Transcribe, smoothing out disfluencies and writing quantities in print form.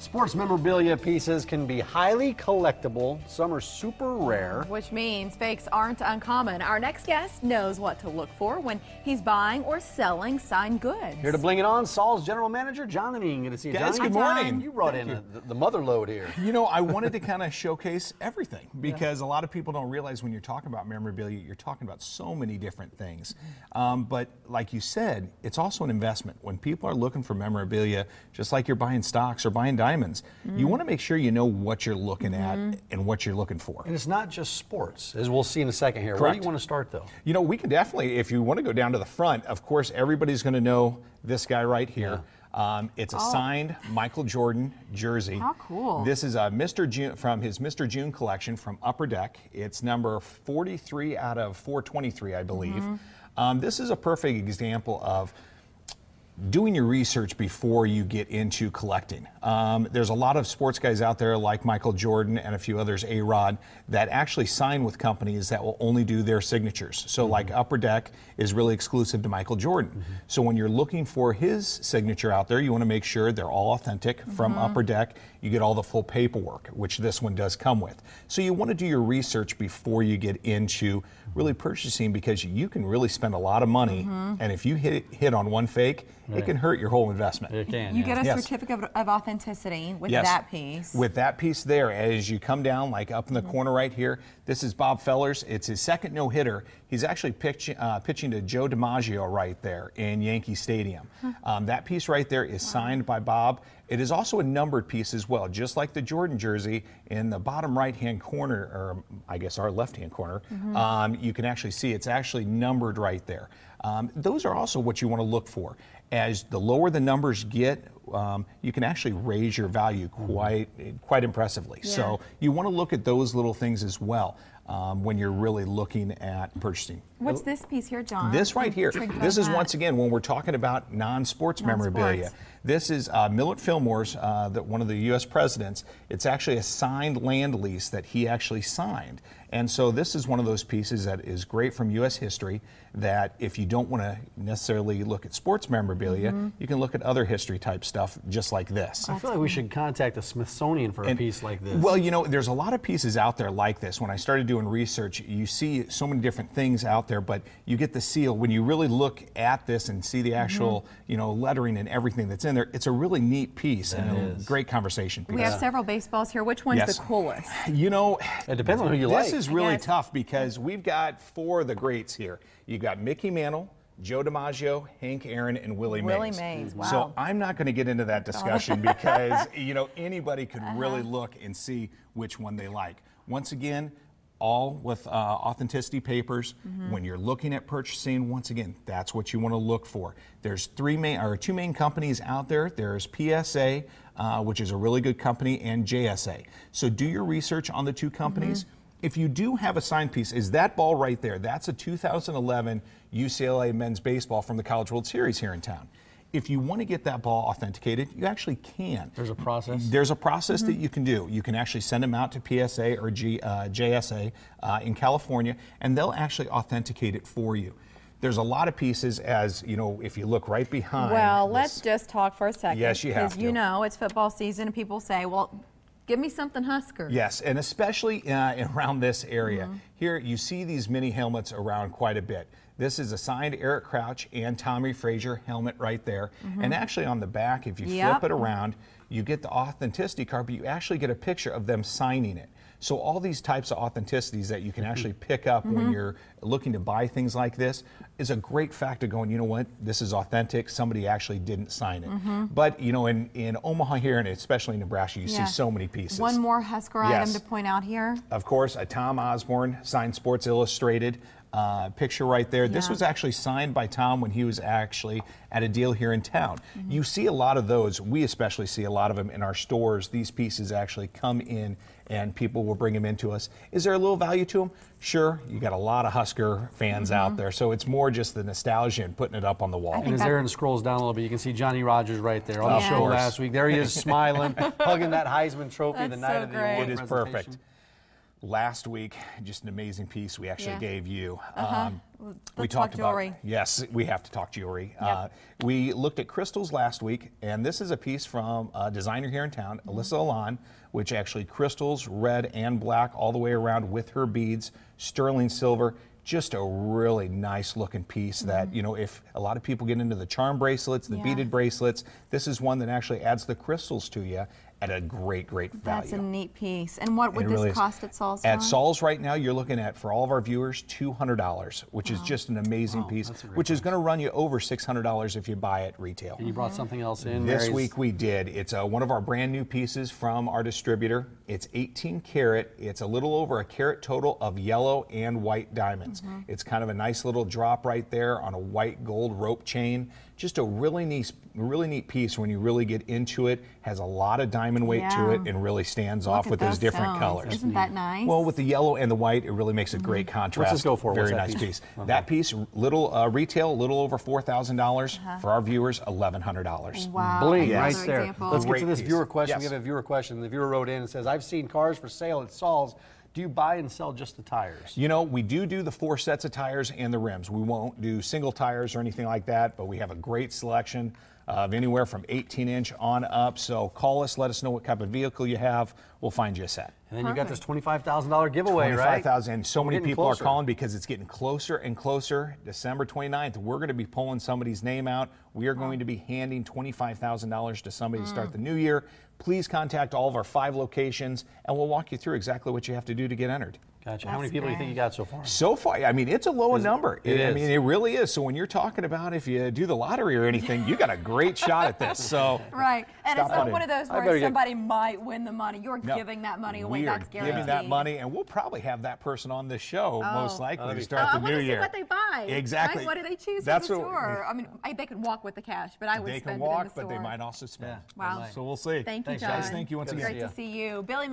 Sports memorabilia pieces can be highly collectible. Some are super rare. Which means fakes aren't uncommon. Our next guest knows what to look for when he's buying or selling signed goods. Here to bring it on, Saul's general manager, John Dineen. Good to see you, Guys, Johnny. good morning. You brought in the mother load here. You know, I wanted to kind of showcase everything because a lot of people don't realize when you're talking about memorabilia, you're talking about so many different things. But like you said, it's also an investment. When people are looking for memorabilia, just like you're buying stocks or buying diamonds, you want to make sure you know what you're looking at and what you're looking for. And it's not just sports, as we'll see in a second here. Correct. Where do you want to start, though? You know, we can definitely, if you want to go down to the front, of course, everybody's going to know this guy right here. It's a signed Michael Jordan jersey. How cool. This is a Mr. June, from his Mr. June collection from Upper Deck. It's number 43 out of 423, I believe. This is a perfect example of doing your research before you get into collecting. There's a lot of sports guys out there like Michael Jordan and a few others, A-Rod, that actually sign with companies that will only do their signatures. So like Upper Deck is really exclusive to Michael Jordan. So when you're looking for his signature out there, you want to make sure they're all authentic from Upper Deck. You get all the full paperwork, which this one does come with. So you want to do your research before you get into really purchasing, because you can really spend a lot of money, and if you hit on one fake, it can hurt your whole investment. It can, You get a certificate of authenticity with that piece. With that piece there, as you come down, like up in the corner right here, this is Bob Feller's. It's his second no-hitter. He's actually pitching to Joe DiMaggio right there in Yankee Stadium. That piece right there is signed by Bob. It is also a numbered piece as well, just like the Jordan jersey. In the bottom right-hand corner, or I guess our left-hand corner, you can actually see it's actually numbered right there. Those are also what you want to look for. As the lower the numbers get, you can actually raise your value quite impressively. So you want to look at those little things as well when you're really looking at purchasing. What's this piece here, John? This right here, this is once again when we're talking about non-sports memorabilia. This is Millett Fillmore's, one of the U.S. presidents. It's actually a signed land lease that he actually signed. And so this is one of those pieces that is great from U.S. history, that if you don't want to necessarily look at sports memorabilia, you can look at other history type stuff just like this. I feel like we should contact the Smithsonian for a piece like this. Well, you know, there's a lot of pieces out there like this. When I started doing research, you see so many different things out there, but you get the seal. When you really look at this and see the actual, you know, lettering and everything that's in there, it's a really neat piece and a great conversation piece. We have several baseballs here. Which one's the coolest? You know, it depends on who you like. This is really tough because we've got four of the greats here. You got Mickey Mantle, Joe DiMaggio, Hank Aaron, and Willie Mays. Wow. So I'm not going to get into that discussion because, you know, anybody could really look and see which one they like. Once again, all with authenticity papers. When you're looking at purchasing, once again, that's what you want to look for. There's two main companies out there. There's PSA, which is a really good company, and JSA. So do your research on the two companies. If you do have a signed piece, is that ball right there? That's a 2011 UCLA men's baseball from the College World Series here in town. If you want to get that ball authenticated, you actually can. There's a process? There's a process that you can do. You can actually send them out to PSA or JSA in California, and they'll actually authenticate it for you. There's a lot of pieces, as you know, if you look right behind. Well, let's just talk for a second. Yes, you have to. Because you know, it's football season, and people say, well, give me something Husker. Yes, and especially around this area. Here, you see these mini helmets around quite a bit. This is a signed Eric Crouch and Tommy Frazier helmet right there. And actually on the back, if you flip it around, you get the authenticity card, but you actually get a picture of them signing it. So all these types of authenticities that you can actually pick up when you're looking to buy things like this is a great fact of going, you know what, this is authentic, somebody actually didn't sign it. But, you know, in Omaha here, and especially in Nebraska, you see so many pieces. One more Husker item to point out here. Of course, a Tom Osborne signed Sports Illustrated picture right there. This was actually signed by Tom when he was actually at a deal here in town. You see a lot of those. We especially see a lot of them in our stores. These pieces actually come in and people will bring them into us. Is there a little value to them? Sure. You got a lot of Husker fans out there, so it's more just the nostalgia and putting it up on the wall. And as Aaron scrolls down a little bit, you can see Johnny Rodgers right there on the show last week. There he is smiling, hugging that Heisman Trophy the night of the award It is perfect. Last week, just an amazing piece we actually gave you. We talk talked about jewelry. Yes, we have to talk jewelry. Yep. We looked at crystals last week, and this is a piece from a designer here in town, Alyssa Alon, which actually crystals, red and black, all the way around with her beads, sterling silver. Just a really nice looking piece that, you know, if a lot of people get into the charm bracelets, the beaded bracelets, this is one that actually adds the crystals to you at a great value. That's a neat piece. And what would this cost at Saul's? At Saul's right now, you're looking at, for all of our viewers, $200, which is just an amazing piece, which is going to run you over $600 if you buy it retail. And you brought something else in. This week we did. It's one of our brand new pieces from our distributor. It's 18 karat. It's a little over a carat total of yellow and white diamonds. It's kind of a nice little drop right there on a white gold rope chain. Just a really neat piece when you really get into it. Has a lot of diamond weight to it and really stands off with those different colors. Isn't that nice? Well, with the yellow and the white, it really makes a great contrast. What's this go for? Very nice piece. That piece, little retail, a little over $4,000. For our viewers, $1,100. Wow. Bling, Another right there. example. Let's get to this Great viewer piece. question. Yes. We have a viewer question. The viewer wrote in and says, I've seen cars for sale at Saul's. Do you buy and sell just the tires? You know, we do the 4 sets of tires and the rims. We won't do single tires or anything like that, but we have a great selection of anywhere from 18-inch on up. So call us, let us know what type of vehicle you have. We'll find you a set. And then you got this $25,000 giveaway, right? $25,000. And so many people closer. are calling because it's getting closer and closer. December 29th, we're going to be pulling somebody's name out. We are going to be handing $25,000 to somebody to start the new year. Please contact all of our 5 locations, and we'll walk you through exactly what you have to do to get entered. Gotcha. How many people do you think you got so far? So far, I mean, it's a low number. It is. I mean, it really is. So when you're talking about if you do the lottery or anything, you got a great shot at this. So right. And it's not one of those where somebody might win the money. You're giving that money away. We are That's guaranteed. giving that money, and we'll probably have that person on this show most likely to start the new year. I want to see what they buy. Exactly. Right? What do they choose That's from the store? I mean, they could walk with the cash, but I would They spend can walk, it in the store. but they might also spend. Wow. So we'll see. Thank you, Thanks, John. guys. Thank you once again. Great to see you. Billy